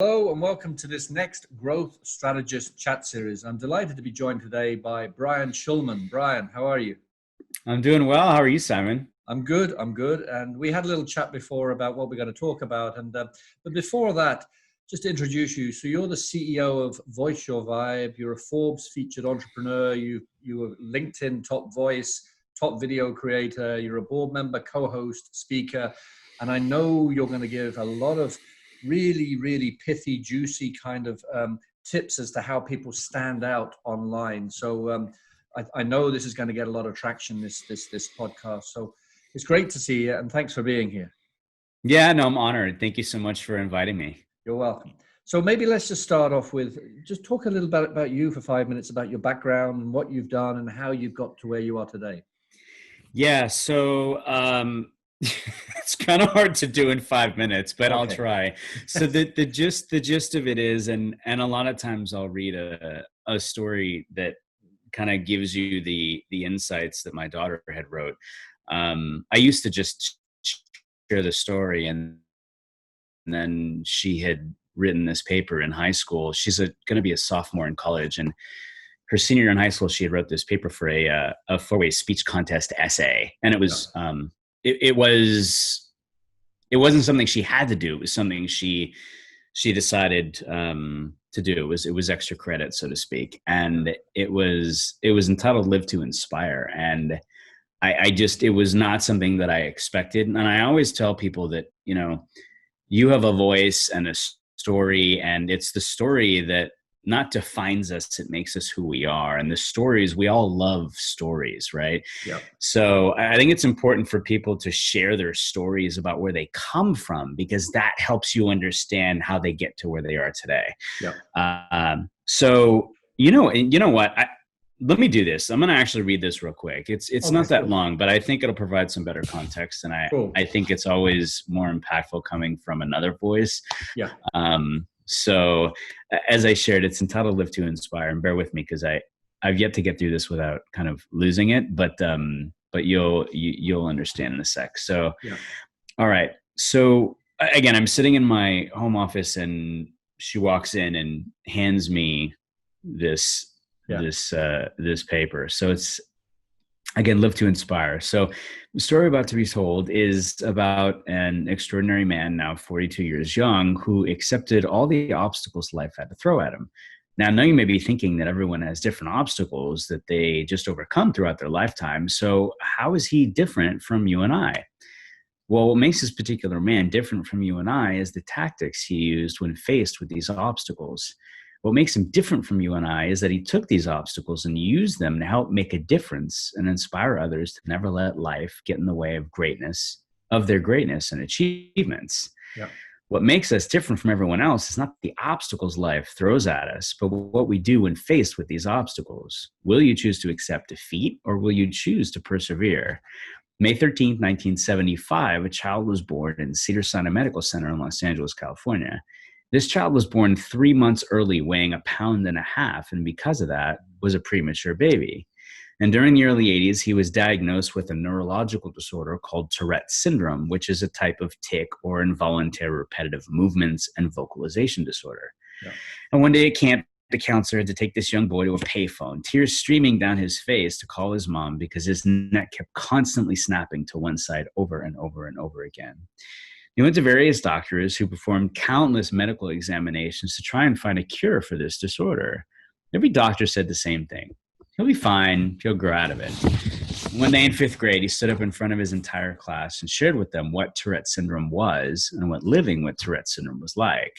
Hello and welcome to this next Growth Strategist chat series. I'm delighted to be joined today by Brian Schulman. Brian, how are you? I'm doing well. How are you, Simon? I'm good. And we had a little chat before about what we're going to talk about. But before that, just to introduce you. So you're the CEO of Voice Your Vibe. You're a Forbes featured entrepreneur. You were LinkedIn top voice, top video creator. You're a board member, co-host, speaker. And I know you're going to give a lot of really pithy, juicy kind of tips as to how people stand out online. So I know this is going to get a lot of traction, this podcast. So it's great to see you, and thanks for being here. Yeah, no, I'm honored. Thank you so much for inviting me. You're welcome. So maybe let's just start off with just talk a little bit about you for 5 minutes, about your background and what you've done and how you've got to where you are today. Yeah, so it's kind of hard to do in 5 minutes, but okay. I'll try. So the gist of it is, and a lot of times I'll read a story that kind of gives you the insights that my daughter had wrote. I used to just share the story, and then she had written this paper in high school. She's going to be a sophomore in college, and her senior year in high school, she had wrote this paper for a 4-way speech contest essay, and it was it wasn't something she had to do. It was something she decided to do. It was extra credit, so to speak, and it was entitled "Live to Inspire," and it was not something that I expected. And I always tell people that, you have a voice and a story, and it's the story that not defines us, it makes us who we are. And the stories, we all love stories, right? Yeah. So I think it's important for people to share their stories about where they come from, because that helps you understand how they get to where they are today. Yeah. So, you know what? Let me do this. I'm going to actually read this real quick. It's okay, not that long, but I think it'll provide some better context. And I think it's always more impactful coming from another voice. Yeah. So as I shared, it's entitled "Live to Inspire," and bear with me because I've yet to get through this without kind of losing it, but you'll understand in a sec. So, All right. So again, I'm sitting in my home office, and she walks in and hands me this paper. So it's, again, Live to Inspire. So the story about to be told is about an extraordinary man, now 42 years young, who accepted all the obstacles life had to throw at him. Now, I know you may be thinking that everyone has different obstacles that they just overcome throughout their lifetime. So how is he different from you and I? Well, what makes this particular man different from you and I is the tactics he used when faced with these obstacles. What makes him different from you and I is that he took these obstacles and used them to help make a difference and inspire others to never let life get in the way of their greatness and achievements. Yeah. What makes us different from everyone else is not the obstacles life throws at us, but what we do when faced with these obstacles. Will you choose to accept defeat, or will you choose to persevere? May 13th, 1975, a child was born in Cedars-Sinai Medical Center in Los Angeles, California. This child was born 3 months early, weighing 1.5 pounds, and because of that, was a premature baby. And during the early 80s, he was diagnosed with a neurological disorder called Tourette syndrome, which is a type of tic or involuntary repetitive movements and vocalization disorder. Yeah. And one day at camp, the counselor had to take this young boy to a payphone, tears streaming down his face, to call his mom because his neck kept constantly snapping to one side over and over and over again. He went to various doctors who performed countless medical examinations to try and find a cure for this disorder. Every doctor said the same thing: he'll be fine, he'll grow out of it. One day in 5th grade, he stood up in front of his entire class and shared with them what Tourette syndrome was and what living with Tourette syndrome was like.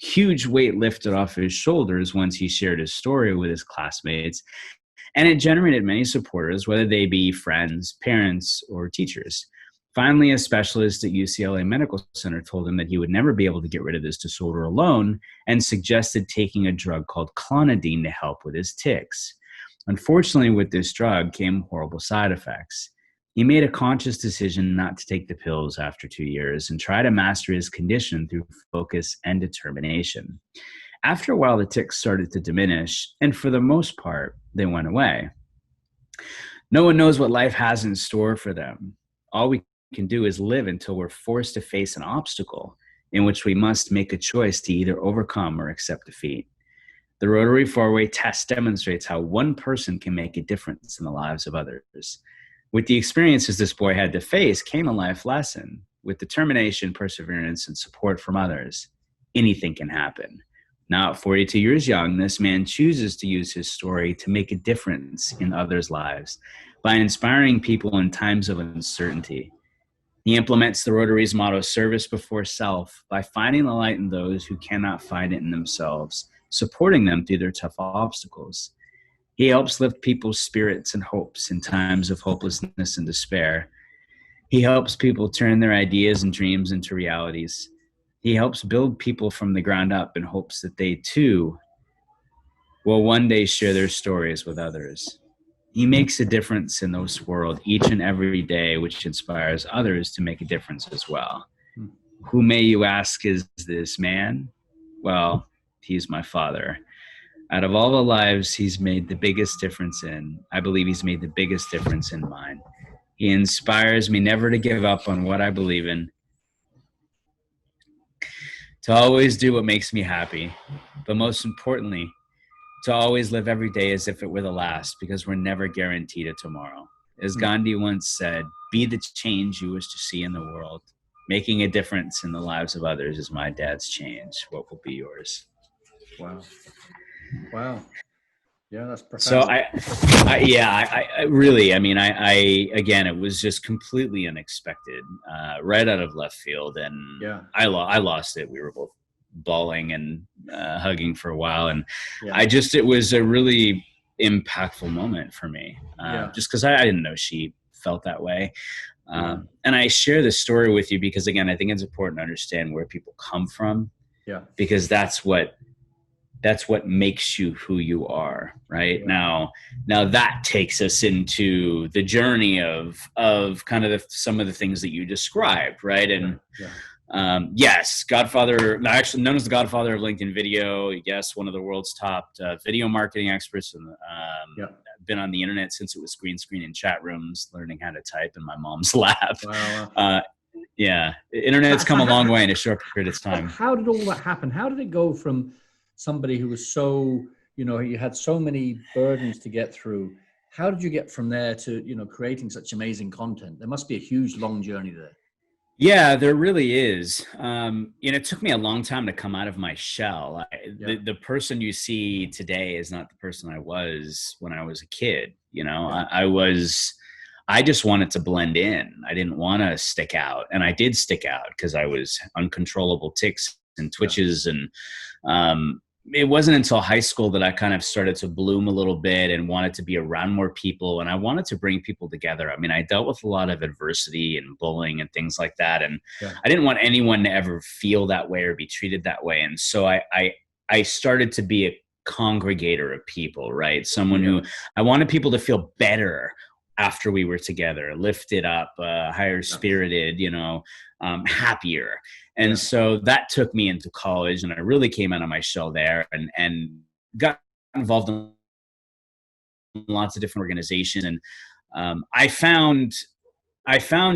Huge weight lifted off his shoulders once he shared his story with his classmates, and it generated many supporters, whether they be friends, parents, or teachers. Finally, a specialist at UCLA Medical Center told him that he would never be able to get rid of this disorder alone, and suggested taking a drug called clonidine to help with his tics. Unfortunately, with this drug came horrible side effects. He made a conscious decision not to take the pills after 2 years and try to master his condition through focus and determination. After a while, the tics started to diminish, and for the most part, they went away. No one knows what life has in store for them. All we can do is live until we're forced to face an obstacle. in which we must make a choice to either overcome or accept defeat. The Rotary Four-Way Test demonstrates how one person can make a difference in the lives of others. With the experiences this boy had to face came a life lesson. With determination, perseverance, and support from others, anything can happen. Now, at 42 years young, this man chooses to use his story to make a difference in others' lives by inspiring people in times of uncertainty. He implements the Rotary's motto, service before self, by finding the light in those who cannot find it in themselves, supporting them through their tough obstacles. He helps lift people's spirits and hopes in times of hopelessness and despair. He helps people turn their ideas and dreams into realities. He helps build people from the ground up in hopes that they too will one day share their stories with others. He makes a difference in this world each and every day, which inspires others to make a difference as well. Who, may you ask, is this man? Well, he's my father. Out of all the lives he's made the biggest difference in, I believe he's made the biggest difference in mine. He inspires me never to give up on what I believe in, to always do what makes me happy, but most importantly, to always live every day as if it were the last, because we're never guaranteed a tomorrow. As Gandhi once said, be the change you wish to see in the world. Making a difference in the lives of others is my dad's change. What will be yours? Wow. Wow. Yeah, that's profound. So I really, I mean, again, it was just completely unexpected, right out of left field. And yeah, I lost it. We were both bawling and hugging for a while. And yeah. it was a really impactful moment for me, just because I didn't know she felt that way. And I share this story with you because, again, I think it's important to understand where people come from. Yeah. Because that's what makes you who you are, right? Yeah. Now that takes us into the journey of kind of some of the things that you described, right? And yes, Godfather, actually known as the Godfather of LinkedIn video. Yes, one of the world's top video marketing experts, and been on the internet since it was green screen in chat rooms, learning how to type in my mom's lap. Wow. Internet's come a long way in a short period of time. How did all that happen? How did it go from somebody who was so, you had so many burdens to get through? How did you get from there to, creating such amazing content? There must be a huge, long journey there. Yeah, there really is. It took me a long time to come out of my shell. The person you see today is not the person I was when I was a kid. I just wanted to blend in. I didn't want to stick out. And I did stick out because I was uncontrollable tics and twitches. And it wasn't until high school that I kind of started to bloom a little bit and wanted to be around more people. And I wanted to bring people together. I mean, I dealt with a lot of adversity and bullying and things like that. And I didn't want anyone to ever feel that way or be treated that way. And so I started to be a congregator of people, right? Someone who I wanted people to feel better after we were together, lifted up, higher spirited, happier. And so that took me into college, and I really came out of my shell there and got involved in lots of different organizations. And I found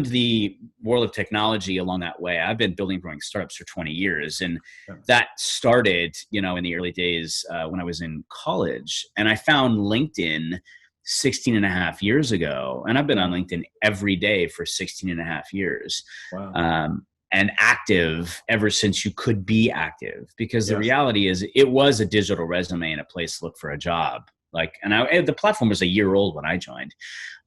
the world of technology along that way. I've been building and growing startups for 20 years. And that started, in the early days when I was in college. And I found LinkedIn 16 and a half years ago. And I've been on LinkedIn every day for 16 and a half years. Wow. And active ever since you could be active, because the reality is it was a digital resume and a place to look for a job. The platform was a year old when I joined.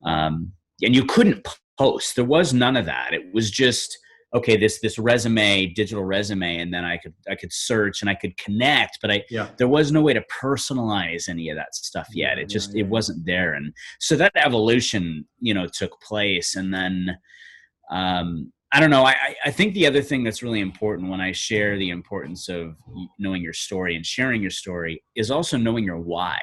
And you couldn't post. There was none of that. It was just, okay, this resume, digital resume, and then I could search and I could connect, but there was no way to personalize any of that stuff yet. It wasn't there. And so that evolution, took place. And then, I don't know. I think the other thing that's really important when I share the importance of knowing your story and sharing your story is also knowing your why,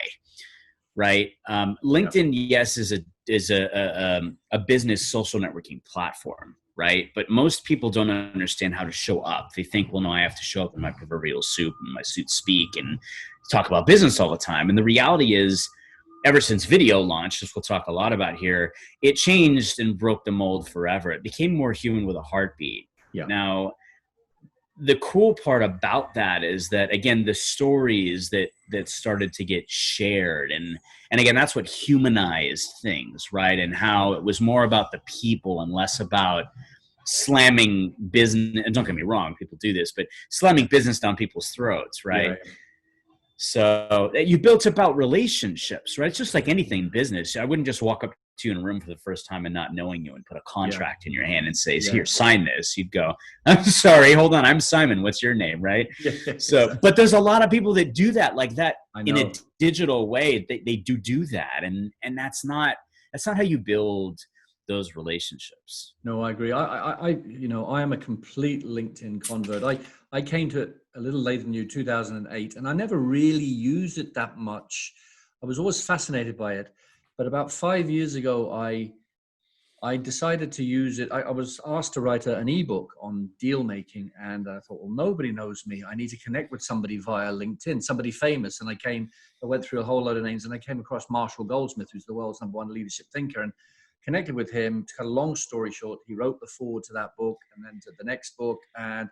right? LinkedIn, yes, is a business social networking platform, right? But most people don't understand how to show up. They think, well, no, I have to show up in my proverbial suit and my suit speak and talk about business all the time. And the reality is, ever since video launched, which we'll talk a lot about here, it changed and broke the mold forever. It became more human with a heartbeat. Now, the cool part about that is that, again, the stories that started to get shared, and again, that's what humanized things, right? And how it was more about the people and less about slamming business. And don't get me wrong, people do this, but slamming business down people's throats, right? Yeah. So you built about relationships, right? It's just like anything in business. I wouldn't just walk up to you in a room for the first time and not knowing you and put a contract in your hand and say, here, sign this. You'd go, I'm sorry, hold on, I'm Simon. What's your name, right? So, but there's a lot of people that do that like that in a digital way. They do that. And that's not how you build those relationships. No, I agree. I am a complete LinkedIn convert. I came to it a little later than you, 2008, and I never really used it that much. I was always fascinated by it, but about 5 years ago, I decided to use it. I was asked to write an ebook on deal making, and I thought, well, nobody knows me. I need to connect with somebody via LinkedIn, somebody famous. And I went through a whole load of names, and I came across Marshall Goldsmith, who's the world's #1 leadership thinker, and connected with him. To cut a long story short, he wrote the foreword to that book and then to the next book. And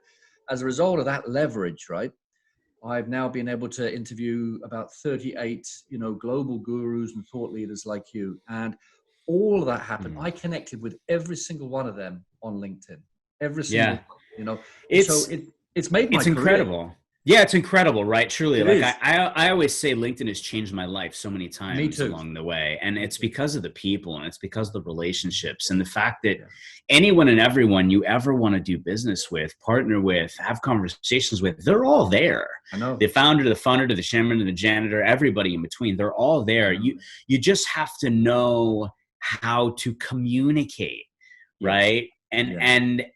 as a result of that leverage, right, I've now been able to interview about 38, global gurus and thought leaders like you. And all of that happened. I connected with every single one of them on LinkedIn. Every single one, it's made my career. Incredible. Yeah, it's incredible, right? Truly. I always say LinkedIn has changed my life so many times along the way. And it's because of the people, and it's because of the relationships, and the fact that anyone and everyone you ever want to do business with, partner with, have conversations with, they're all there. I know. The founder, the funder, the chairman, and the janitor, everybody in between, they're all there. You just have to know how to communicate, right? And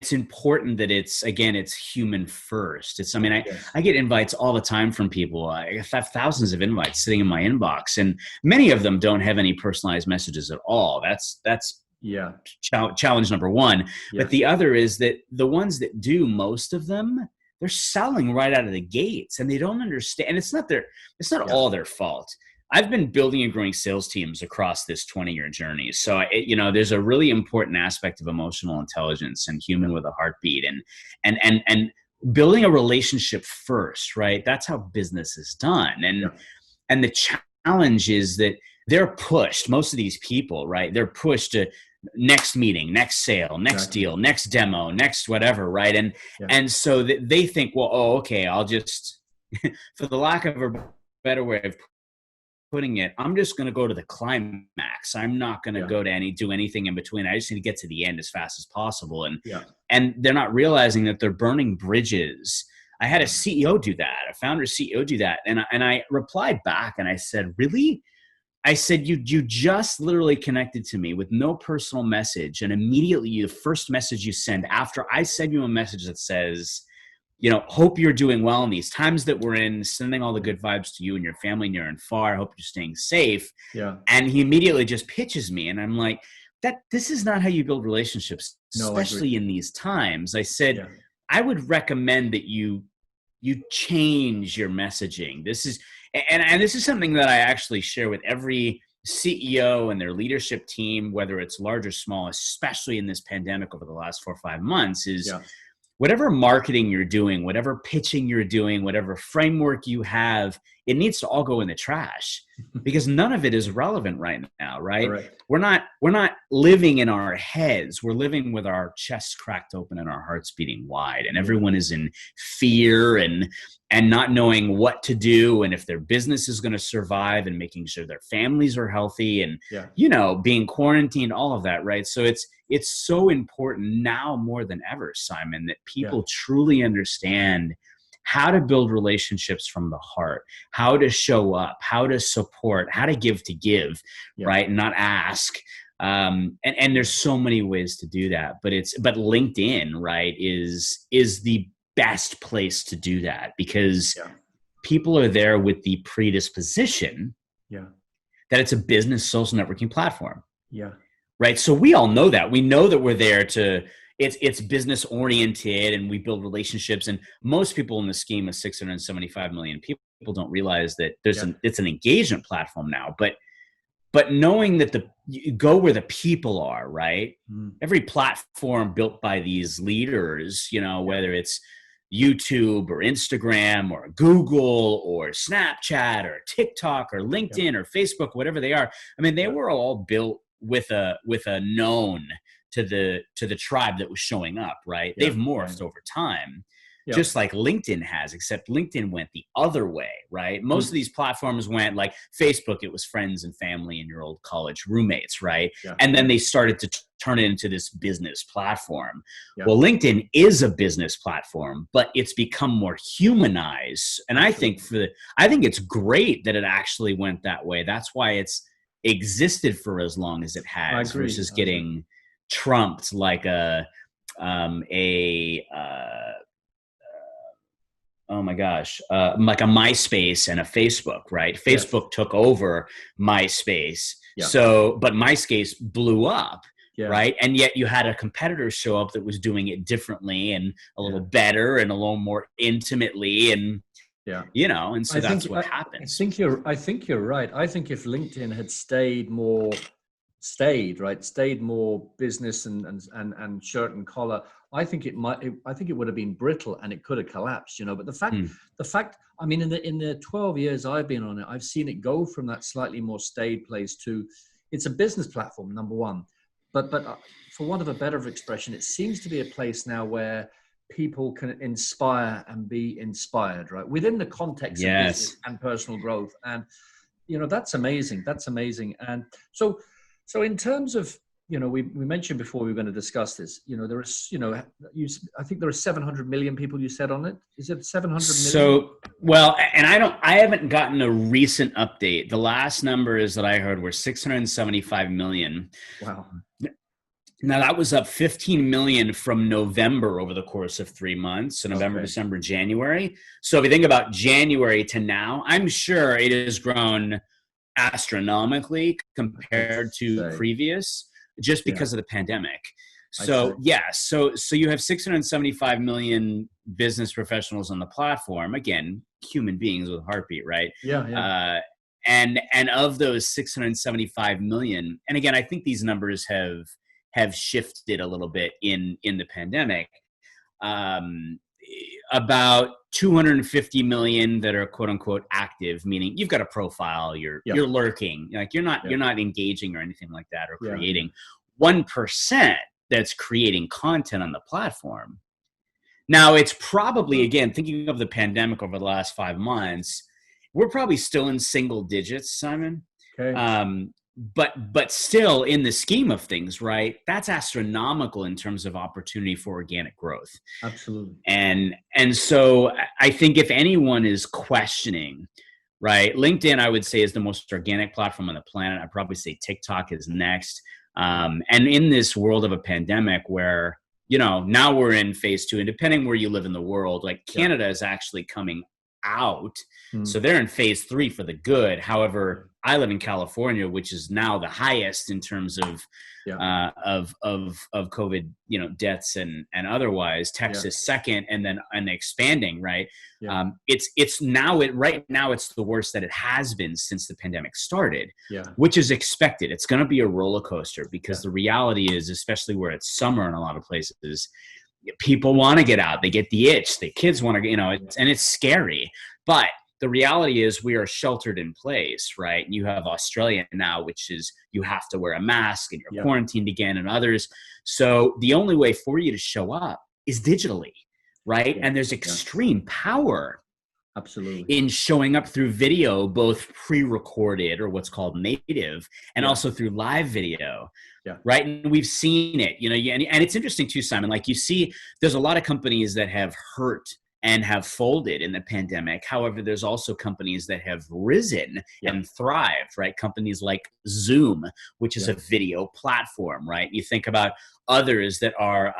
it's important that it's human first. I get invites all the time from people. I have thousands of invites sitting in my inbox, and many of them don't have any personalized messages at all. That's challenge number one. But the other is that the ones that do, most of them, they're selling right out of the gates, and they don't understand. And it's not all their fault. I've been building and growing sales teams across this 20-year journey. So, there's a really important aspect of emotional intelligence and human with a heartbeat, and building a relationship first, right? That's how business is done. And the challenge is that they're pushed, most of these people, right? They're pushed to next meeting, next sale, next deal, next demo, next whatever, right? And so they think, well, okay, I'll just, for the lack of a better way of putting it, I'm just going to go to the climax. I'm not going to go to do anything in between. I just need to get to the end as fast as possible. And they're not realizing that they're burning bridges. I had a CEO do that, a founder CEO do that. And I replied back and I said, really? I said, you just literally connected to me with no personal message. And immediately the first message you send after I send you a message that says, hope you're doing well in these times that we're in, sending all the good vibes to you and your family near and far. I hope you're staying safe. And he immediately just pitches me. And I'm like, this is not how you build relationships, especially in these times. I said, I would recommend that you change your messaging. This is something that I actually share with every CEO and their leadership team, whether it's large or small, especially in this pandemic over the last 4 or 5 months, is whatever marketing you're doing, whatever pitching you're doing, whatever framework you have, it needs to all go in the trash because none of it is relevant right now, right? We're not living in our heads. We're living with our chests cracked open and our hearts beating wide, and everyone is in fear and not knowing what to do and if their business is going to survive, and making sure their families are healthy and being quarantined, all of that, right? So it's so important now more than ever, Simon, that people truly understand how to build relationships from the heart, how to show up, how to support, how to give, right? And not ask. And there's so many ways to do that, but LinkedIn, right, is the best place to do that because people are there with the predisposition that it's a business social networking platform. Right. So we all know that. We know that we're there it's business oriented and we build relationships. And most people in the scheme of 675 million people don't realize that it's an engagement platform now. But but knowing that you go where the people are, right? Every platform built by these leaders, whether it's YouTube or Instagram or Google or Snapchat or TikTok or LinkedIn or Facebook, whatever they are. I mean, they were all built with a known to the tribe that was showing up, right? They've morphed over time. Just like LinkedIn has, except LinkedIn went the other way, right? Most of these platforms went like Facebook, it was friends and family and your old college roommates, right? And then they started to turn it into this business platform. Well, LinkedIn is a business platform, but it's become more humanized. And I think it's great that it actually went that way. That's why it's existed for as long as it has, versus getting trumped like oh my gosh, like a MySpace and a Facebook, right? Facebook took over MySpace. But MySpace blew up, right? And yet you had a competitor show up that was doing it differently and a little better and a little more intimately. And, and so that's what happens. I think you're right. I think if LinkedIn had stayed more business and shirt and collar, I think it would have been brittle and it could have collapsed, But the fact, I mean, in the 12 years I've been on it, I've seen it go from that slightly more staid place to, it's a business platform, number one. But for want of a better expression, it seems to be a place now where people can inspire and be inspired, right? Within the context of business and personal growth. And, that's amazing. That's amazing. And so in terms of, we mentioned before we were going to discuss this, there is, I think there are 700 million people you said on it. Is it 700 million? So, well, and I haven't gotten a recent update. The last numbers that I heard were 675 million. Wow. Now that was up 15 million from November over the course of 3 months. So November, December, January. So if you think about January to now, I'm sure it has grown astronomically compared to previous, just because of the pandemic. So so you have 675 million business professionals on the platform, again, human beings with a heartbeat, right? And of those 675 million, and again, I think these numbers have shifted a little bit in the pandemic. About 250 million that are quote unquote active, meaning you've got a profile, you're lurking, like you're not engaging or anything like that or creating. 1% that's creating content on the platform. Now it's probably, again, thinking of the pandemic over the last 5 months, we're probably still in single digits, Simon. But still in the scheme of things, right? That's astronomical in terms of opportunity for organic growth. Absolutely. And so I think if anyone is questioning, right, LinkedIn, I would say, is the most organic platform on the planet. I'd probably say TikTok is next. And in this world of a pandemic where, now we're in phase 2, and depending where you live in the world, like Canada is actually coming out. So they're in phase 3 for the good. However, I live in California, which is now the highest in terms of COVID, deaths and otherwise. Texas second, and then expanding, right? It's now right now it's the worst that it has been since the pandemic started, which is expected. It's going to be a roller coaster because the reality is, especially where it's summer in a lot of places, people want to get out. They get the itch. The kids want to, and it's scary. But the reality is we are sheltered in place, right? And you have Australia now, which is you have to wear a mask and you're quarantined again, and others. So the only way for you to show up is digitally, right? And there's extreme power in showing up through video, both pre-recorded or what's called native, and also through live video. Right. And we've seen it, and it's interesting too, Simon, like you see, there's a lot of companies that have hurt and have folded in the pandemic. However, there's also companies that have risen and thrived, right? Companies like Zoom, which is a video platform, right? You think about others that are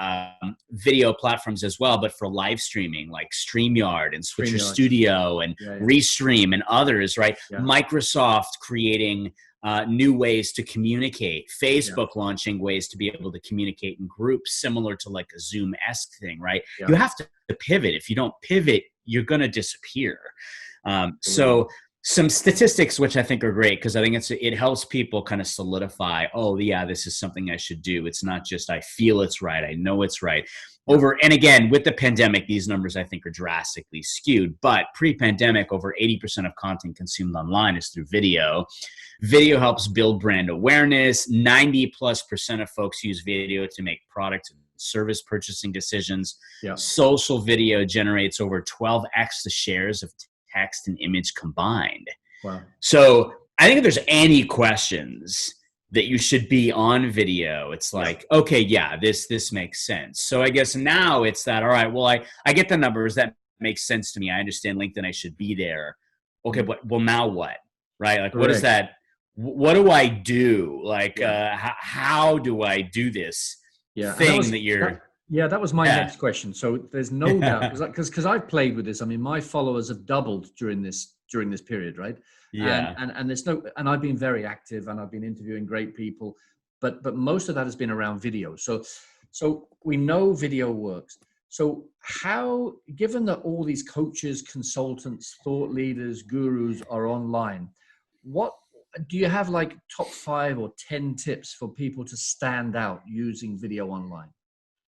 video platforms as well, but for live streaming, like StreamYard and Switcher Studio and Restream and others, right? Microsoft creating new ways to communicate, Facebook launching ways to be able to communicate in groups, similar to like a Zoom-esque thing, right? You have to pivot. If you don't pivot, you're going to disappear. So some statistics, which I think are great, because I think it helps people kind of solidify, oh yeah, this is something I should do. It's not just I feel it's right, I know it's right. And again, with the pandemic, these numbers I think are drastically skewed, but pre-pandemic, over 80% of content consumed online is through video. Video helps build brand awareness. 90+% of folks use video to make product and service purchasing decisions. Yeah. Social video generates over 12x the shares of text and image combined. Wow. So I think if there's any questions that you should be on video, it's like, okay, yeah, this makes sense. So I guess now it's that, all right, well, I get the numbers. That makes sense to me. I understand LinkedIn. I should be there. Okay, but well, now what? Right? Like, what is that? What do I do? Like, how do I do this thing that you're... that was my next question. So there's no doubt, because I've played with this. I mean, my followers have doubled during this period, right? Yeah. And there's and I've been very active, and I've been interviewing great people, but most of that has been around video. So we know video works. So how, given that all these coaches, consultants, thought leaders, gurus are online, what do you have, like top 5 or 10 tips for people to stand out using video online?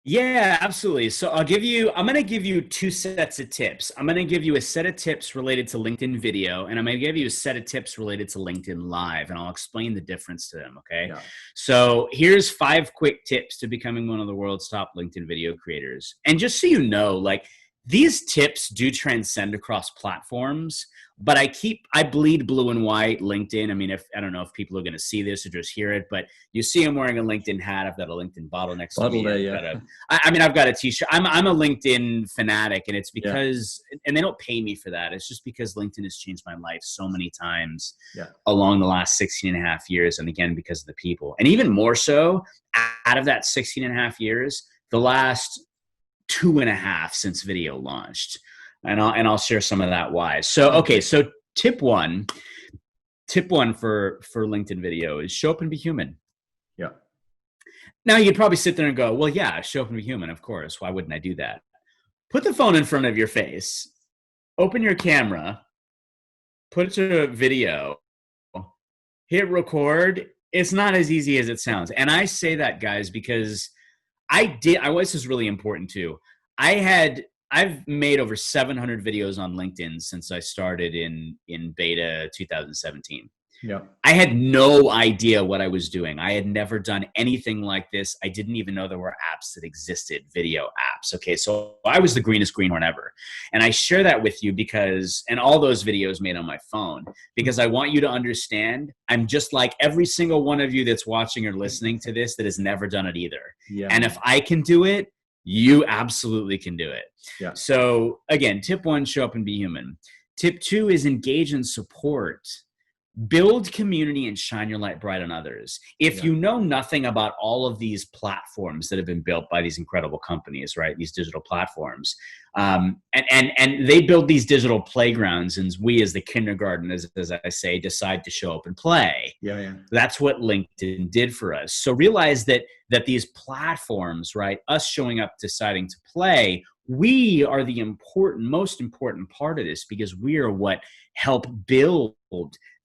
Yeah, absolutely. So I'm going to give you 2 sets of tips. I'm going to give you a set of tips related to LinkedIn video, and I'm going to give you a set of tips related to LinkedIn Live, and I'll explain the difference to them. Okay. Yeah. So here's 5 quick tips to becoming one of the world's top LinkedIn video creators. And just so you know, like, these tips do transcend across platforms, but I bleed blue and white LinkedIn. I mean, I don't know if people are going to see this or just hear it, but you see I'm wearing a LinkedIn hat. I've got a LinkedIn bottle next to me. There, I've got a t-shirt. I'm a LinkedIn fanatic, and it's because, and they don't pay me for that. It's just because LinkedIn has changed my life so many times along the last 16 and a half years. And again, because of the people, and even more so out of that 16 and a half years, the last 2.5 since video launched. And I'll share some of that why. So, okay. So tip one for LinkedIn video is show up and be human. Yeah. Now you'd probably sit there and go, well, yeah, show up and be human. Of course. Why wouldn't I do that? Put the phone in front of your face, open your camera, put it to video, hit record. It's not as easy as it sounds. And I say that, guys, because this is really important too. I've made over 700 videos on LinkedIn since I started in beta 2017. Yeah. I had no idea what I was doing. I had never done anything like this. I didn't even know there were apps that existed, video apps. Okay. So I was the greenest greenhorn ever. And I share that with you and all those videos made on my phone, because I want you to understand I'm just like every single one of you that's watching or listening to this that has never done it either. Yeah. And if I can do it, you absolutely can do it. Yeah. So again, tip 1, show up and be human. Tip 2 is engage and support. Build community and shine your light bright on others. If you know nothing about all of these platforms that have been built by these incredible companies, right? These digital platforms, and they build these digital playgrounds, and we as the kindergarten, as I say, decide to show up and play. Yeah. That's what LinkedIn did for us. So realize that these platforms, right? Us showing up, deciding to play, we are the most important part of this, because we are what help build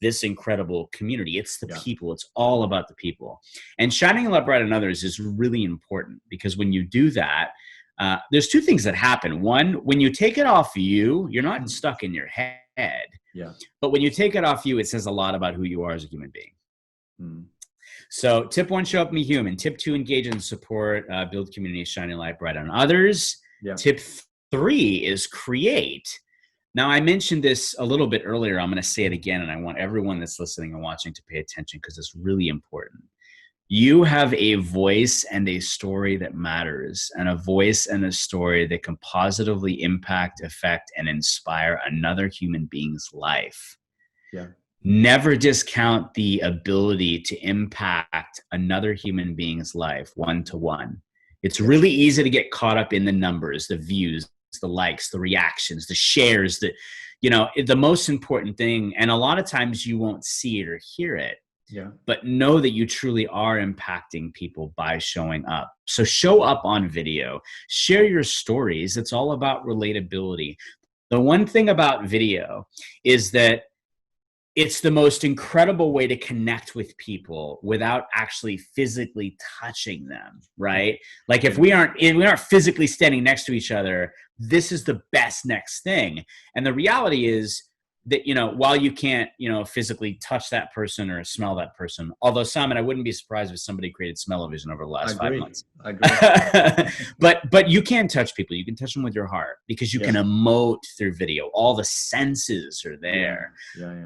this incredible community. It's the people. It's all about the people. And shining a light bright on others is really important, because when you do that, there's 2 things that happen. One, when you take it off you, you're not stuck in your head. Yeah. But when you take it off you, it says a lot about who you are as a human being. So tip 1, show up and be human. Tip 2, engage and support, build community, shining light bright on others. Yeah. Tip 3 is create. Now, I mentioned this a little bit earlier. I'm going to say it again, and I want everyone that's listening and watching to pay attention, because it's really important. You have a voice and a story that matters, and a voice and a story that can positively impact, affect, and inspire another human being's life. Yeah. Never discount the ability to impact another human being's life one-to-one. It's really easy to get caught up in the numbers, the views, the likes, the reactions, the shares, the most important thing. And a lot of times you won't see it or hear it, but know that you truly are impacting people by showing up. So show up on video, share your stories. It's all about relatability. The one thing about video is that it's the most incredible way to connect with people without actually physically touching them, right? Like if we aren't physically standing next to each other, this is the best next thing. And the reality is that, you know, while you can't, you know, physically touch that person or smell that person, although Simon, I wouldn't be surprised if somebody created smell-o-vision over the last 5 months. I agree. But you can touch people. You can touch them with your heart because you can emote through video. All the senses are there.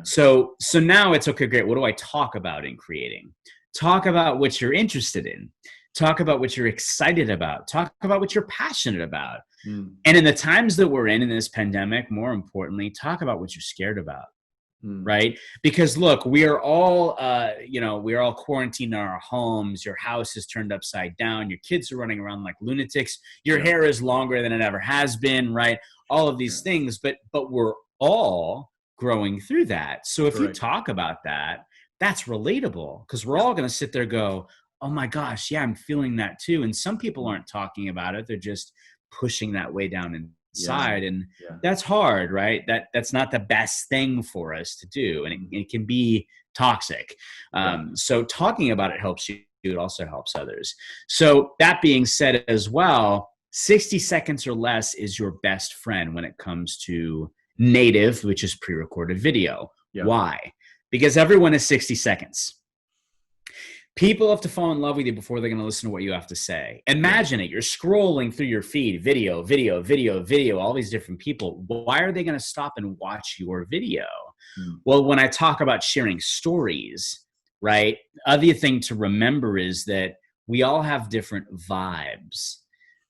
So now it's okay, great. What do I talk about in creating? Talk about what you're interested in. Talk about what you're excited about. Talk about what you're passionate about. And in the times that we're in this pandemic, more importantly, talk about what you're scared about. Right? Because look, we are all, we're all quarantined in our homes. Your house is turned upside down. Your kids are running around like lunatics. Your hair is longer than it ever has been, right? All of these things, but we're all growing through that. So if you talk about that, that's relatable because we're all going to sit there and go, oh my gosh, yeah, I'm feeling that too. And some people aren't talking about it. They're just pushing that way down inside. And that's hard, right? That's not the best thing for us to do. And it can be toxic. So talking about it helps you. It also helps others. So that being said as well, 60 seconds or less is your best friend when it comes to native, which is pre-recorded video. Why? Because everyone is 60 seconds. People have to fall in love with you before they're going to listen to what you have to say. Imagine it. You're scrolling through your feed, video, all these different people. Why are they going to stop and watch your video? Well, when I talk about sharing stories, right, other thing to remember is that we all have different vibes.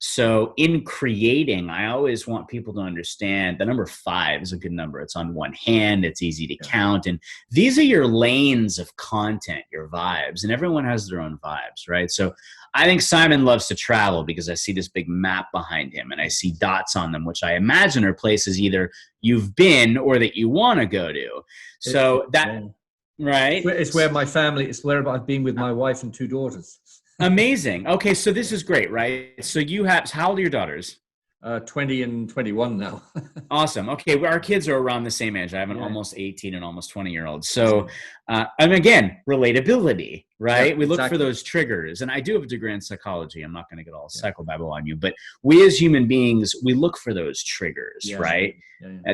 So in creating, I always want people to understand the number 5 is a good number. It's on one hand. It's easy to count. And these are your lanes of content, your vibes. And everyone has their own vibes, right? So I think Simon loves to travel because I see this big map behind him and I see dots on them, which I imagine are places either you've been or that you want to go to. So right? It's where my family, it's where I've been with my wife and 2 daughters. Amazing. Okay, so this is great, right? So you have, how old are your daughters? 20 and 21 now. Awesome. Okay, well, our kids are around the same age. I have an almost 18 and almost 20-year-old. So, and again, relatability, right? We look for those triggers. And I do have a degree in psychology. I'm not going to get all psychobabble on you, but we as human beings, we look for those triggers, right?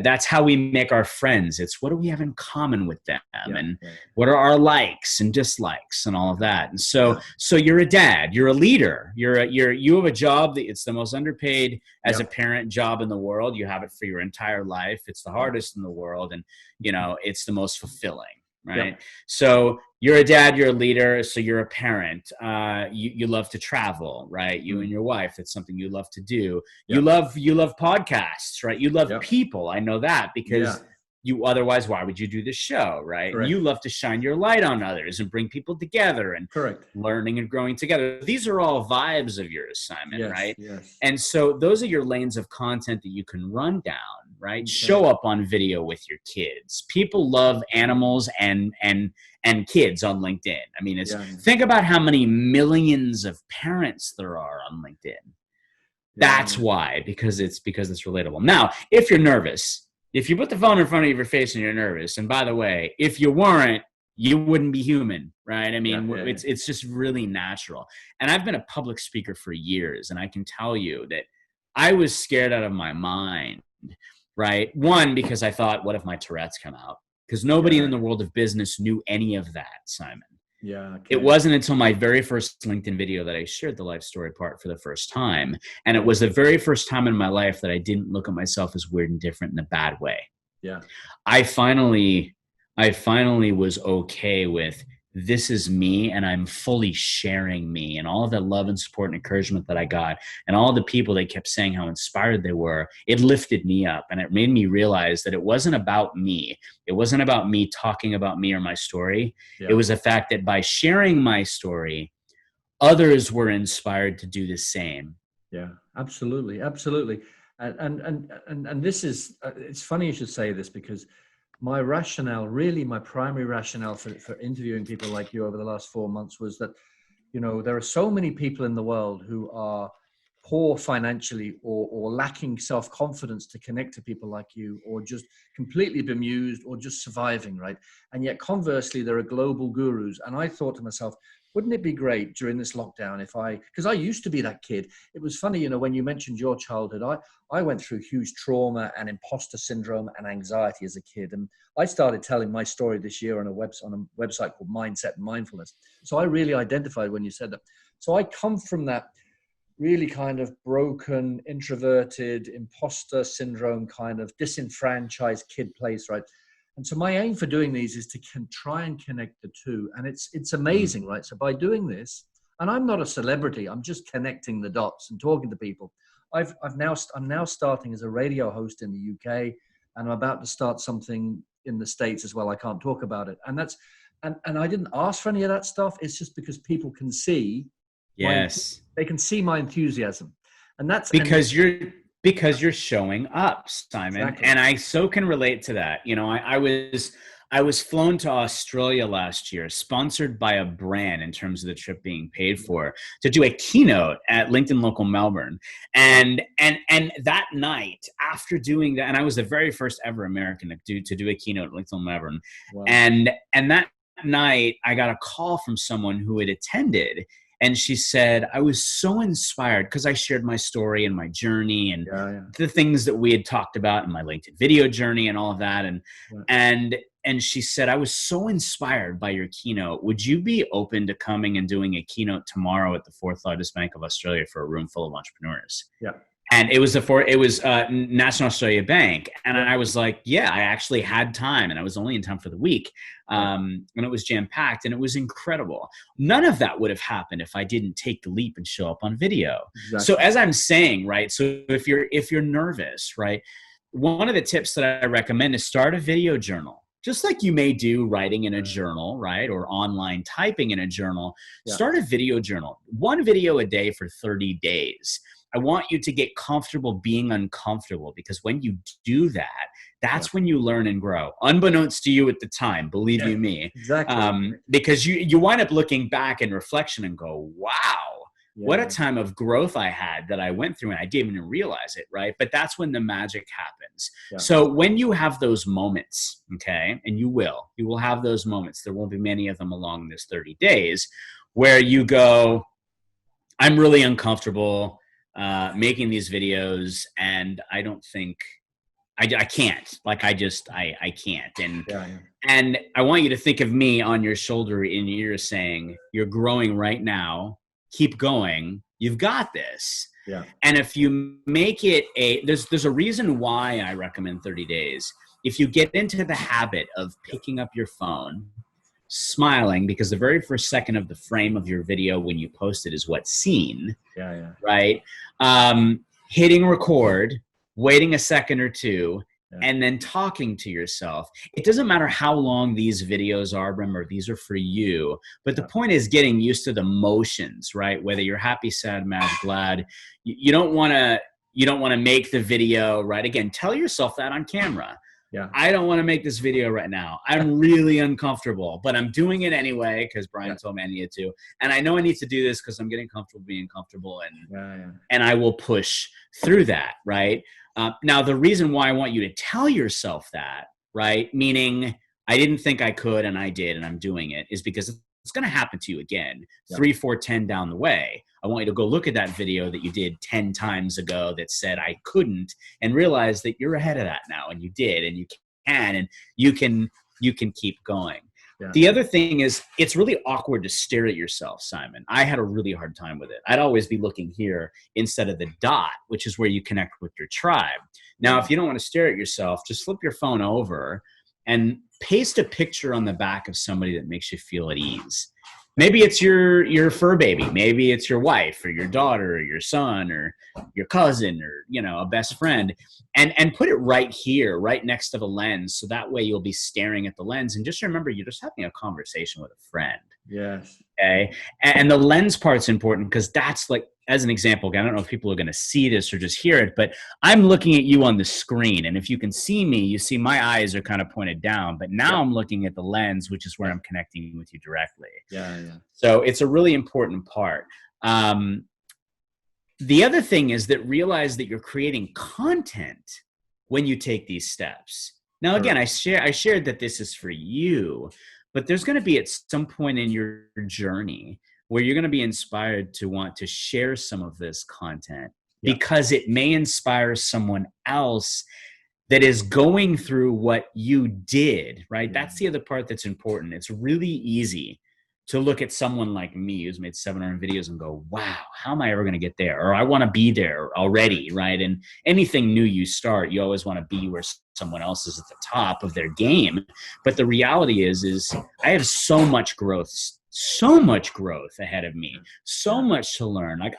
That's how we make our friends. It's what do we have in common with them? And what are our likes and dislikes and all of that? And so you're a dad, you're a leader, you have a job that it's the most underpaid as a parent job in the world. You have it for your entire life. It's the hardest in the world. And, you know, it's the most fulfilling. Right. So you're a dad, you're a leader. So you're a parent. You love to travel, right? You and your wife, it's something you love to do. You love podcasts, right? You love people. I know that because you otherwise, why would you do this show? Right. And you love to shine your light on others and bring people together and learning and growing together. These are all vibes of yours, Simon, right? And so those are your lanes of content that you can run down. Right? Show up on video with your kids. People love animals and kids on LinkedIn. I mean, think about how many millions of parents there are on LinkedIn. That's why, because it's relatable. Now, if you're nervous, if you put the phone in front of your face and you're nervous, and by the way, if you weren't, you wouldn't be human, right? I mean, it's just really natural. And I've been a public speaker for years, and I can tell you that I was scared out of my mind. Right. One, because I thought, what if my Tourette's come out? Because nobody in the world of business knew any of that, Simon. It wasn't until my very first LinkedIn video that I shared the life story part for the first time. And it was the very first time in my life that I didn't look at myself as weird and different in a bad way. I finally was okay with this is me, and I'm fully sharing me, and all of that love and support and encouragement that I got, and all the people that kept saying how inspired they were, it lifted me up, and it made me realize that it wasn't about me. It wasn't about me talking about me or my story. It was the fact that by sharing my story, others were inspired to do the same. Absolutely. And this is, it's funny you should say this, because my rationale, really my primary rationale for interviewing people like you over the last 4 months was that, you know, there are so many people in the world who are poor financially or lacking self-confidence to connect to people like you, or just completely bemused or just surviving, right? And yet conversely, there are global gurus. And I thought to myself, wouldn't it be great during this lockdown because I used to be that kid. It was funny, when you mentioned your childhood, I went through huge trauma and imposter syndrome and anxiety as a kid. And I started telling my story this year on a website called Mindset and Mindfulness. So I really identified when you said that. So I come from that really kind of broken, introverted, imposter syndrome, kind of disenfranchised kid place, right? And so my aim for doing these is to try and connect the two. And it's amazing, right? So by doing this, and I'm not a celebrity, I'm just connecting the dots and talking to people. I'm now starting as a radio host in the UK, and I'm about to start something in the States as well. I can't talk about it. And and I didn't ask for any of that stuff. It's just because people can see. Yes. They can see my enthusiasm. And that's because you're showing up, Simon. Exactly. And I so can relate to that. I was flown to Australia last year, sponsored by a brand in terms of the trip being paid for, to do a keynote at LinkedIn Local Melbourne. And that night, after doing that, and I was the very first ever American to do a keynote at LinkedIn Melbourne. Wow. And that night, I got a call from someone who had attended. And she said, I was so inspired because I shared my story and my journey and the things that we had talked about in my LinkedIn video journey and all of that. And she said, I was so inspired by your keynote. Would you be open to coming and doing a keynote tomorrow at the fourth largest bank of Australia for a room full of entrepreneurs? Yeah. And it was National Australia Bank. And I was like, yeah, I actually had time, and I was only in town for the week. And it was jam-packed, and it was incredible. None of that would have happened if I didn't take the leap and show up on video. Exactly. So as I'm saying, right, so if you're nervous, right, one of the tips that I recommend is start a video journal. Just like you may do writing in a journal, right, or online typing in a journal, start a video journal. 1 video a day for 30 days. I want you to get comfortable being uncomfortable, because when you do that, that's when you learn and grow, unbeknownst to you at the time, believe you me. Exactly. Because you wind up looking back in reflection and go, wow, what a time of growth I had that I went through, and I didn't even realize it, right? But that's when the magic happens. Yeah. So when you have those moments, okay, and you will have those moments, there won't be many of them along this 30 days, where you go, I'm really uncomfortable making these videos, and I don't think I can't, like, I can't. And I want you to think of me on your shoulder in your ear saying, you're growing right now, keep going, you've got this. Yeah. And if you make it there's a reason why I recommend 30 days. If you get into the habit of picking up your phone, smiling, because the very first second of the frame of your video when you post it is what's seen. Right? Hitting record, waiting a second or two, and then talking to yourself. It doesn't matter how long these videos are. Remember, these are for you. But the point is getting used to the motions, right? Whether you're happy, sad, mad, glad. You don't want to make the video, right? Again, tell yourself that on camera. Yeah. I don't want to make this video right now. I'm really uncomfortable, but I'm doing it anyway because Brian told me I needed to. And I know I need to do this because I'm getting comfortable being comfortable, and I will push through that, right? Now, the reason why I want you to tell yourself that, right, meaning I didn't think I could and I did and I'm doing it, is because it's going to happen to you again, 3, 4, 10 down the way. I want you to go look at that video that you did 10 times ago that said I couldn't, and realize that you're ahead of that now, and you did, and you can, and you can keep going. Yeah. The other thing is, it's really awkward to stare at yourself, Simon. I had a really hard time with it. I'd always be looking here instead of the dot, which is where you connect with your tribe. Now, if you don't want to stare at yourself, just flip your phone over and paste a picture on the back of somebody that makes you feel at ease. Maybe it's your fur baby. Maybe it's your wife or your daughter or your son or your cousin or, a best friend, and put it right here, right next to the lens. So that way you'll be staring at the lens, and just remember, you're just having a conversation with a friend. Yes. Okay. And the lens part's important, because that's, like, as an example, I don't know if people are going to see this or just hear it, but I'm looking at you on the screen. And if you can see me, you see my eyes are kind of pointed down, but now I'm looking at the lens, which is where I'm connecting with you directly. Yeah. So it's a really important part. the other thing is that realize that you're creating content when you take these steps. Now, again, I shared that this is for you, but there's going to be at some point in your journey where you're going to be inspired to want to share some of this content because it may inspire someone else that is going through what you did, right? That's the other part that's important. It's really easy to look at someone like me who's made 700 videos and go, wow, how am I ever going to get there? Or I want to be there already, right? And anything new you start, you always want to be where someone else is at the top of their game. But the reality is I have so much growth ahead of me, so much to learn. Like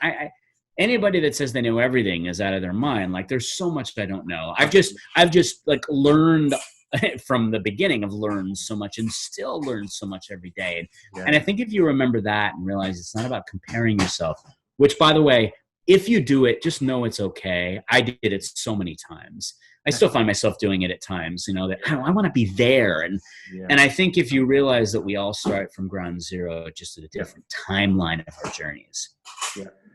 anybody that says they know everything is out of their mind. Like there's so much I don't know. I've just like learned from the beginning. I've learned so much and still learn so much every day. And I think if you remember that and realize it's not about comparing yourself, which by the way, if you do it, just know it's okay. I did it so many times. I still find myself doing it at times, you know, that I want to be there. And I think if you realize that we all start from ground zero, just at a different timeline of our journeys,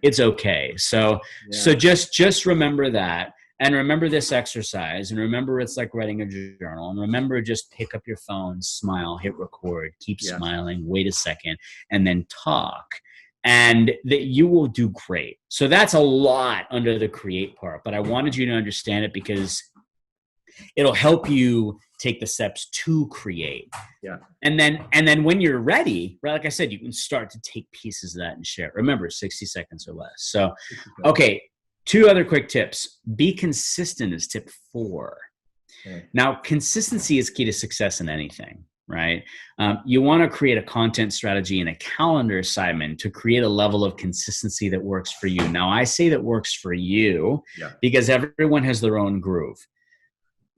it's okay. So just remember that. And remember this exercise, and remember it's like writing a journal, and remember just pick up your phone, smile, hit record, keep smiling, wait a second, and then talk, and that you will do great. So that's a lot under the create part, but I wanted you to understand it because it'll help you take the steps to create. And then when you're ready, right, like I said, you can start to take pieces of that and share. Remember, 60 seconds or less. So, okay. 2 other quick tips. Be consistent is tip 4. Now, consistency is key to success in anything, right? You want to create a content strategy and a calendar assignment to create a level of consistency that works for you. Now, I say that works for you because everyone has their own groove.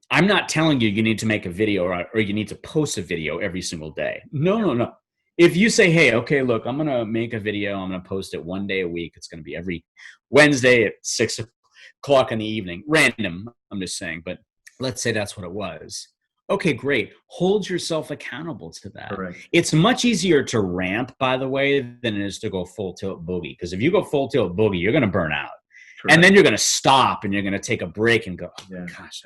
I'm not telling you need to make a video or you need to post a video every single day. No. If you say, hey, okay, look, I'm going to make a video. I'm going to post it 1 day a week. It's going to be every Wednesday at 6 o'clock in the evening. Random, I'm just saying. But let's say that's what it was. Okay, great. Hold yourself accountable to that. It's much easier to ramp, by the way, than it is to go full tilt boogie. Because if you go full tilt boogie, you're going to burn out. And then you're going to stop and you're going to take a break and go, oh, gosh,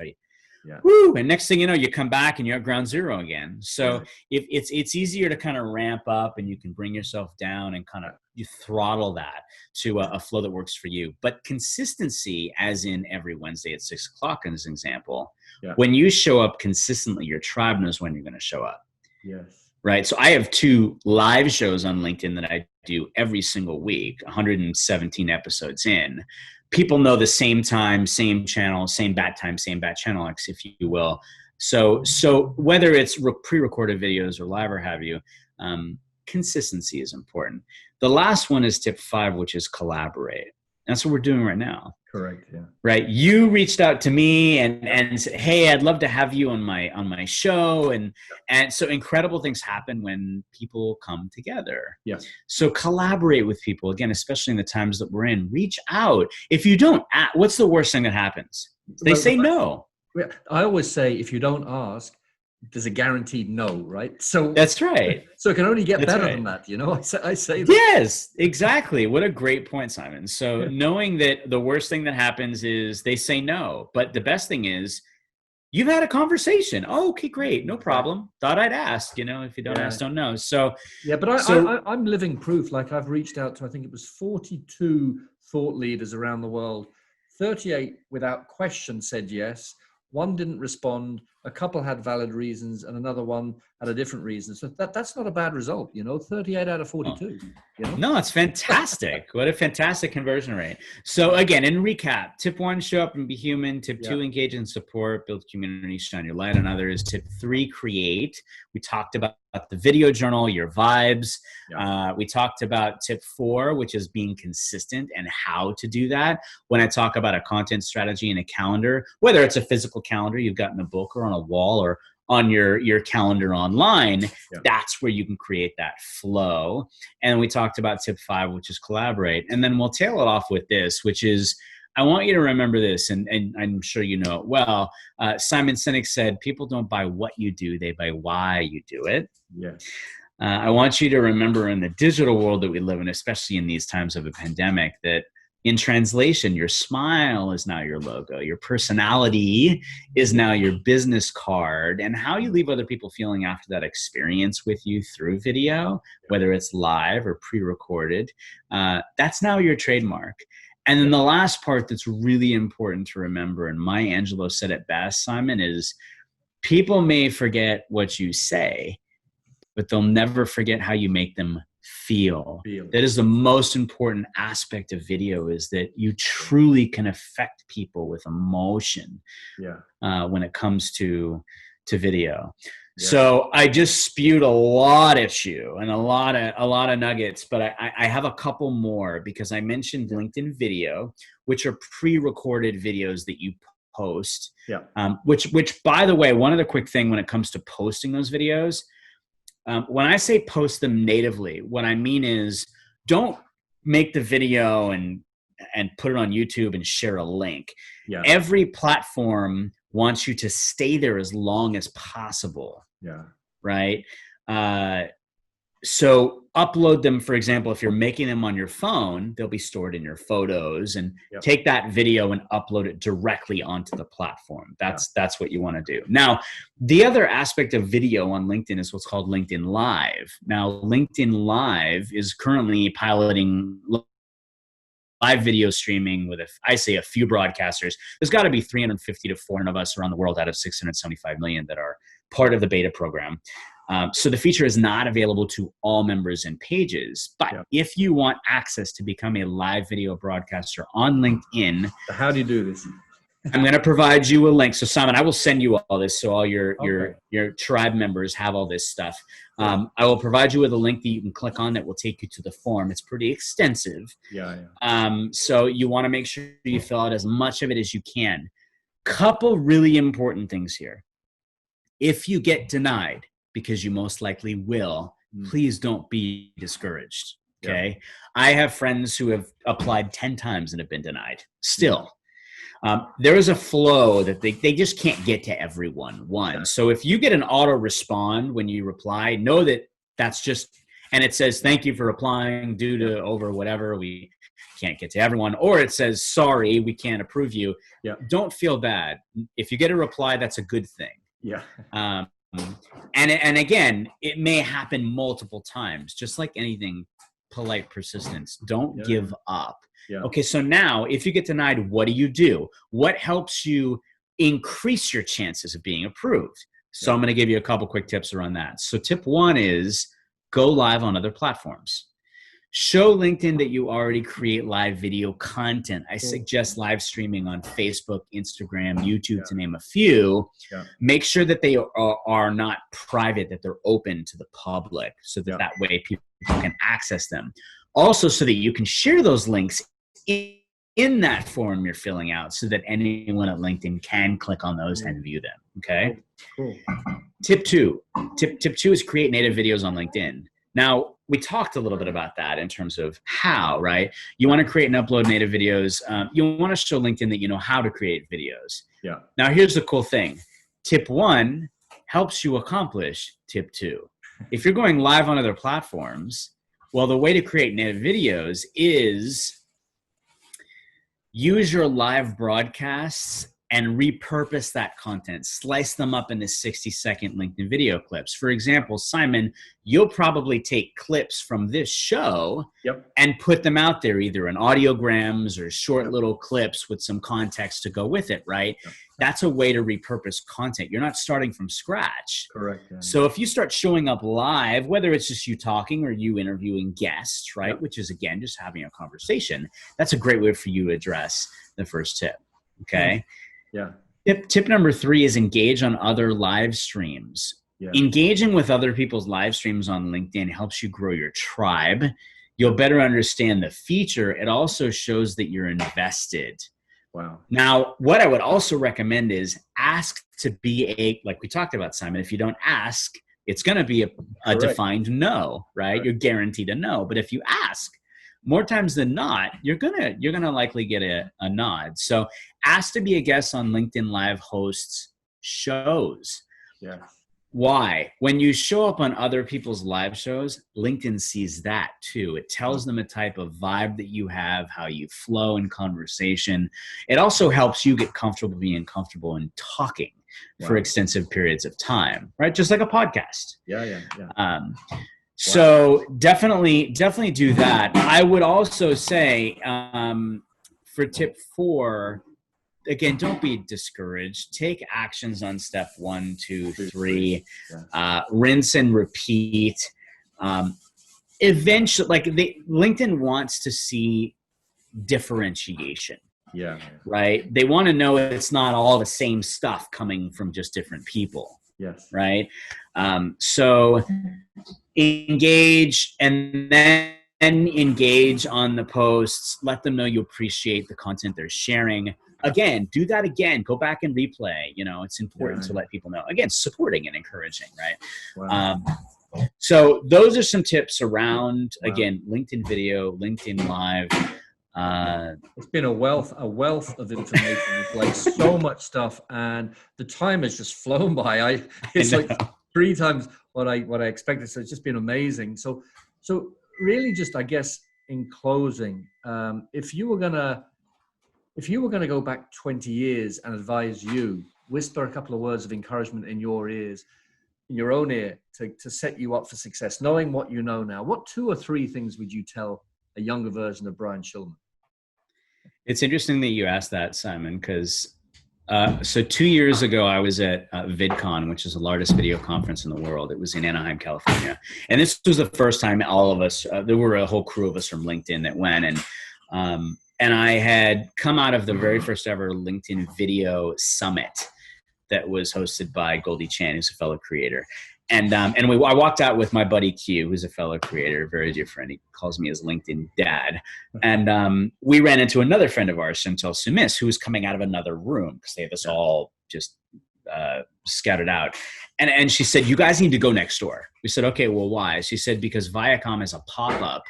woo, and next thing you know, you come back and you're at ground zero again. So if it's easier to kind of ramp up and you can bring yourself down and kind of you throttle that to a flow that works for you. But consistency, as in every Wednesday at 6 o'clock in this example, when you show up consistently, your tribe knows when you're going to show up. Right. So I have 2 live shows on LinkedIn that I do every single week, 117 episodes in. People know the same time, same channel, same bat time, same bat channel, if you will. So whether it's pre-recorded videos or live or have you, consistency is important. The last one is tip 5, which is collaborate. That's what we're doing right now. Correct. Yeah. Right. You reached out to me and said, hey, I'd love to have you on my show. And so incredible things happen when people come together. So collaborate with people, again, especially in the times that we're in. Reach out. If you don't, what's the worst thing that happens? They say no. I always say, if you don't ask, there's a guaranteed no, right? So that's right. So it can only get better than that, you know. I say that. Yes, exactly. What a great point, Simon. So knowing that the worst thing that happens is they say no, but the best thing is you've had a conversation. Oh, okay, great, no problem. Thought I'd ask. You know, if you don't ask, don't know. So but I'm living proof. Like I've reached out to, I think it was 42 thought leaders around the world. 38 without question said yes. 1 didn't respond. A couple had valid reasons, and another one had a different reason. So that's not a bad result, you know. 38 out of 42. You know? No, it's fantastic. What a fantastic conversion rate. So again, in recap, tip 1, show up and be human. Tip 2, engage and support, build community, shine your light on others. Tip 3, create. We talked about the video journal, your vibes. We talked about tip 4, which is being consistent and how to do that. When I talk about a content strategy and a calendar, whether it's a physical calendar you've got in a book or on a wall or on your calendar online, that's where you can create that flow. And we talked about tip 5, which is collaborate. And then we'll tail it off with this, which is, I want you to remember this, and I'm sure you know it well. Simon Sinek said, people don't buy what you do, they buy why you do it. I want you to remember in the digital world that we live in, especially in these times of a pandemic, that In translation, your smile is now your logo. Your personality is now your business card. And how you leave other people feeling after that experience with you through video, whether it's live or pre-recorded, that's now your trademark. And then the last part that's really important to remember, and Maya Angelou said it best, Simon, is people may forget what you say, but they'll never forget how you make them feel. That is the most important aspect of video, is that you truly can affect people with emotion when it comes to video. Yeah. So I just spewed a lot at you and a lot of nuggets, but I have a couple more, because I mentioned LinkedIn video, which are pre-recorded videos that you post. Which by the way, one other quick thing when it comes to posting those videos, when I say post them natively, what I mean is don't make the video and put it on YouTube and share a link. Every platform wants you to stay there as long as possible. Right? So upload them, for example, if you're making them on your phone, they'll be stored in your photos, and take that video and upload it directly onto the platform. That's what you want to do. Now, the other aspect of video on LinkedIn is what's called LinkedIn Live. Now, LinkedIn Live is currently piloting live video streaming with, I say, a few broadcasters. There's got to be 350 to 400 of us around the world out of 675 million that are part of the beta program. So the feature is not available to all members and pages, but if you want access to become a live video broadcaster on LinkedIn, how do you do this? I'm going to provide you a link. So Simon, I will send you all this, so all your tribe members have all this stuff. I will provide you with a link that you can click on that will take you to the form. It's pretty extensive. So you want to make sure you fill out as much of it as you can. Couple really important things here. If you get denied, because you most likely will, please don't be discouraged. Okay. I have friends who have applied 10 times and have been denied still. There is a flow that they just can't get to everyone. So if you get an auto respond when you reply, know that that's just, and it says, thank you for applying due to over whatever, we can't get to everyone, or it says, sorry, we can't approve you. Don't feel bad. If you get a reply, that's a good thing. And again, it may happen multiple times, just like anything, polite persistence. Don't give up. Okay, so now if you get denied, what do? What helps you increase your chances of being approved? So I'm going to give you a couple quick tips around that. So tip 1 is go live on other platforms. Show LinkedIn that you already create live video content. I suggest live streaming on Facebook, Instagram, YouTube, to name a few. Make sure that they are not private, that they're open to the public, so that that way people can access them. Also, so that you can share those links in that form you're filling out, so that anyone at LinkedIn can click on those and view them. Okay. Cool. Tip 2 is create native videos on LinkedIn. Now, we talked a little bit about that in terms of how, right? You want to create and upload native videos. You want to show LinkedIn that you know how to create videos. Now, here's the cool thing. Tip 1 helps you accomplish tip 2. If you're going live on other platforms, well, the way to create native videos is use your live broadcasts and repurpose that content. Slice them up into 60-second LinkedIn video clips. For example, Simon, you'll probably take clips from this show and put them out there, either in audiograms or short little clips with some context to go with it, right? That's a way to repurpose content. You're not starting from scratch. Correct. So if you start showing up live, whether it's just you talking or you interviewing guests, right, which is, again, just having a conversation, that's a great way for you to address the first tip, okay? Tip number 3 is engage on other live streams. Engaging with other people's live streams on LinkedIn helps you grow your tribe. You'll better understand the feature. It also shows that you're invested. Now, what I would also recommend is ask to be like we talked about, Simon. If you don't ask, it's going to be a defined no, right? You're guaranteed a no. But if you ask, more times than not, you're gonna likely get a nod. So ask to be a guest on LinkedIn Live hosts shows. Why? When you show up on other people's live shows, LinkedIn sees that too. It tells them a type of vibe that you have, how you flow in conversation. It also helps you get comfortable being comfortable in talking for extensive periods of time, right? Just like a podcast. Yeah. So definitely do that. I would also say for tip 4, again, don't be discouraged. Take actions on step 1, 2, 3. Rinse and repeat. Eventually, like LinkedIn wants to see differentiation. Yeah. Right. They want to know it's not all the same stuff coming from just different people. Yes. Right. So engage, and then engage on the posts. Let them know you appreciate the content they're sharing. Again, do that again. Go back and replay. It's important to let people know. Again, supporting and encouraging, right? Wow. So those are some tips around, again, LinkedIn video, LinkedIn Live. It's been a wealth of information. It's like so much stuff, and the time has just flown by. It's like 3 times what I expected. So it's just been amazing. So really, just I guess in closing, if you were gonna go back 20 years and advise you, whisper a couple of words of encouragement in your ears, in your own ear, to set you up for success, knowing what you know now, what 2 or 3 things would you tell a younger version of Brian Schulman? It's interesting that you asked that, Simon, because so 2 years ago, I was at VidCon, which is the largest video conference in the world. It was in Anaheim, California. And this was the first time all of us, there were a whole crew of us from LinkedIn that went. And I had come out of the very first ever LinkedIn Video Summit that was hosted by Goldie Chan, who's a fellow creator. And I walked out with my buddy Q, who's a fellow creator, very dear friend. He calls me his LinkedIn dad. And we ran into another friend of ours, Chantal Sumis, who was coming out of another room because they have us all just scattered out. And she said, you guys need to go next door. We said, okay, well, why? She said, because Viacom is a pop-up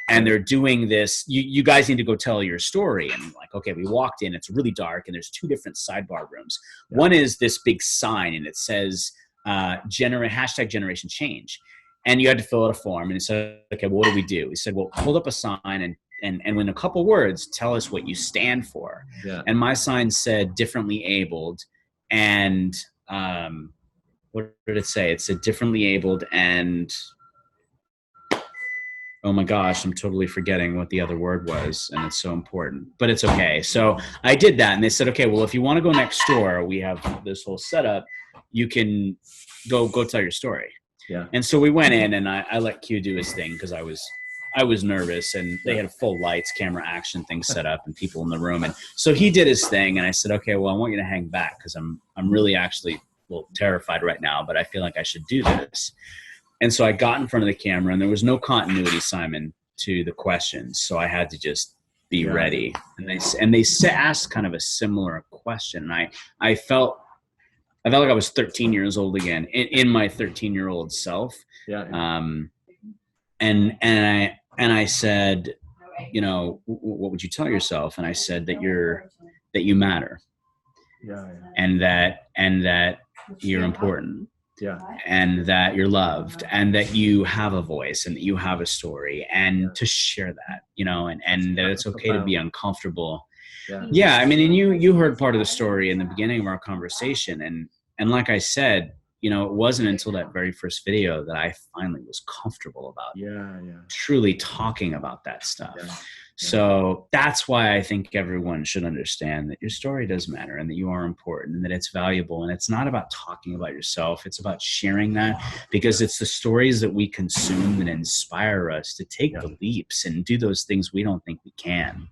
and they're doing this. You guys need to go tell your story. And like, okay, we walked in. It's really dark and there's 2 different sidebar rooms. One is this big sign and it says, hashtag generation change, and you had to fill out a form. And he said, okay, well, what do we do? We said, well, hold up a sign and in a couple words, tell us what you stand for. And my sign said differently abled, and what did it say? It said differently abled, and oh my gosh, I'm totally forgetting what the other word was, and it's so important, but it's okay. So I did that, and they said, okay, well, if you want to go next door, we have this whole setup. You can go tell your story. And so we went in, and I let Q do his thing because I was nervous, and they had full lights, camera, action things set up, and people in the room. And so he did his thing, and I said, okay, well, I want you to hang back because I'm really actually terrified right now, but I feel like I should do this. And so I got in front of the camera, and there was no continuity, Simon, to the questions, so I had to just be ready. And they asked kind of a similar question, and I felt like I was 13 years old again, in my 13-year-old self. And I said, what would you tell yourself? And I said that you matter. And that you're important. And that you're loved, and that you have a voice, and that you have a story, and to share that, and that it's okay to be uncomfortable. I mean, and you heard part of the story in the beginning of our conversation, and like I said, it wasn't until that very first video that I finally was comfortable about truly talking about that stuff. So that's why I think everyone should understand that your story does matter, and that you are important, and that it's valuable. And it's not about talking about yourself. It's about sharing that, because it's the stories that we consume that inspire us to take the leaps and do those things we don't think we can.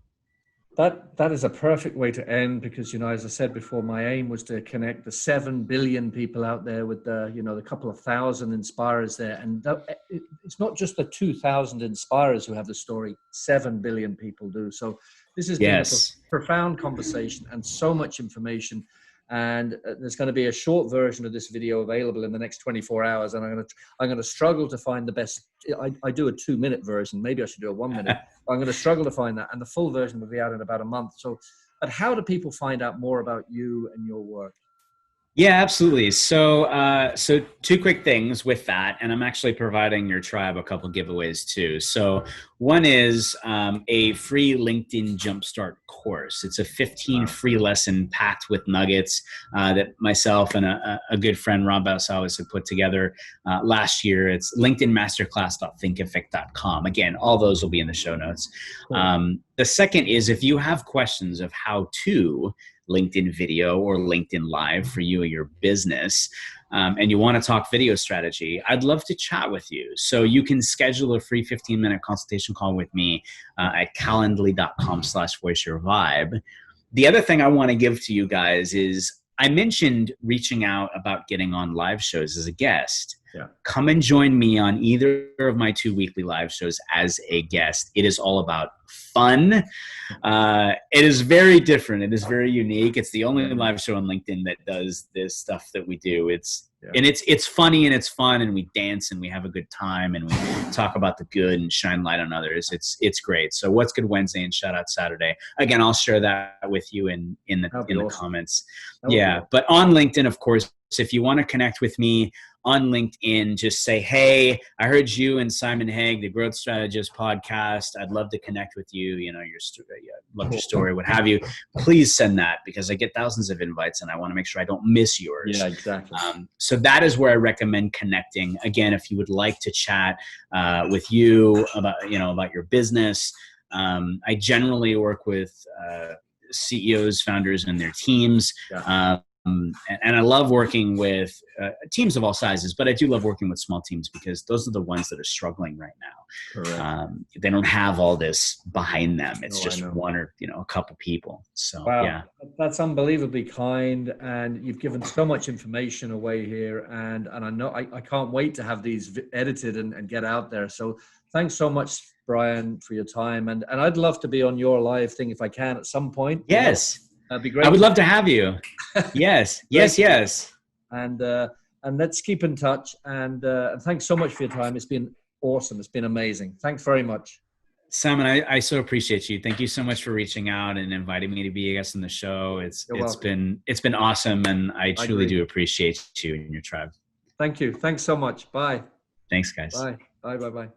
That is a perfect way to end, because, as I said before, my aim was to connect the 7 billion people out there with the couple of thousand inspirers there. And it's not just the 2,000 inspirers who have the story, 7 billion people do. So this has been a profound conversation and so much information. And there's going to be a short version of this video available in the next 24 hours. And I'm going to struggle to find the best. I do a 2-minute version. Maybe I should do a 1-minute. I'm going to struggle to find that. And the full version will be out in about a month. So, but how do people find out more about you and your work? Yeah, absolutely. So two quick things with that, and I'm actually providing your tribe a couple giveaways too. So one is a free LinkedIn Jumpstart course. It's a 15 free lesson packed with nuggets that myself and a good friend, Rob Balsalis, had put together last year. It's linkedinmasterclass.thinkific.com. Again, all those will be in the show notes. Cool. The second is if you have questions of how to LinkedIn video or LinkedIn live for you or your business, and you want to talk video strategy, I'd love to chat with you. So you can schedule a free 15-minute consultation call with me at calendly.com/voiceyourvibe. The other thing I want to give to you guys is I mentioned reaching out about getting on live shows as a guest. Yeah. Come and join me on either of my 2 weekly live shows as a guest. It is all about fun. It is very different. It is very unique. It's the only live show on LinkedIn that does this stuff that we do. And it's funny and it's fun, and we dance and we have a good time and we talk about the good and shine light on others. It's great. So What's Good Wednesday and Shout Out Saturday. Again, I'll share that with you in the comments. Yeah, but on LinkedIn, of course, if you want to connect with me on LinkedIn, just say, hey, I heard you and Simon Haigh, the Growth Strategist podcast. I'd love to connect with you. You know, your story, love your story, what have you. Please send that, because I get thousands of invites and I want to make sure I don't miss yours. Yeah, exactly. So that is where I recommend connecting. Again, if you would like to chat with you about your business, I generally work with CEOs, founders, and their teams. Yeah. And I love working with teams of all sizes, but I do love working with small teams because those are the ones that are struggling right now. Correct. They don't have all this behind them. It's just one or a couple people. So wow, yeah, that's unbelievably kind, and you've given so much information away here. And I know I can't wait to have these edited and get out there. So thanks so much, Brian, for your time. And I'd love to be on your live thing if I can at some point. Yes. That'd be great. I would love to have you. Yes, yes. And let's keep in touch. And thanks so much for your time. It's been awesome. It's been amazing. Thanks very much. Simon, I so appreciate you. Thank you so much for reaching out and inviting me to be a guest on the show. It's been awesome, and I truly do appreciate you and your tribe. Thank you. Thanks so much. Bye. Thanks, guys. Bye. Bye.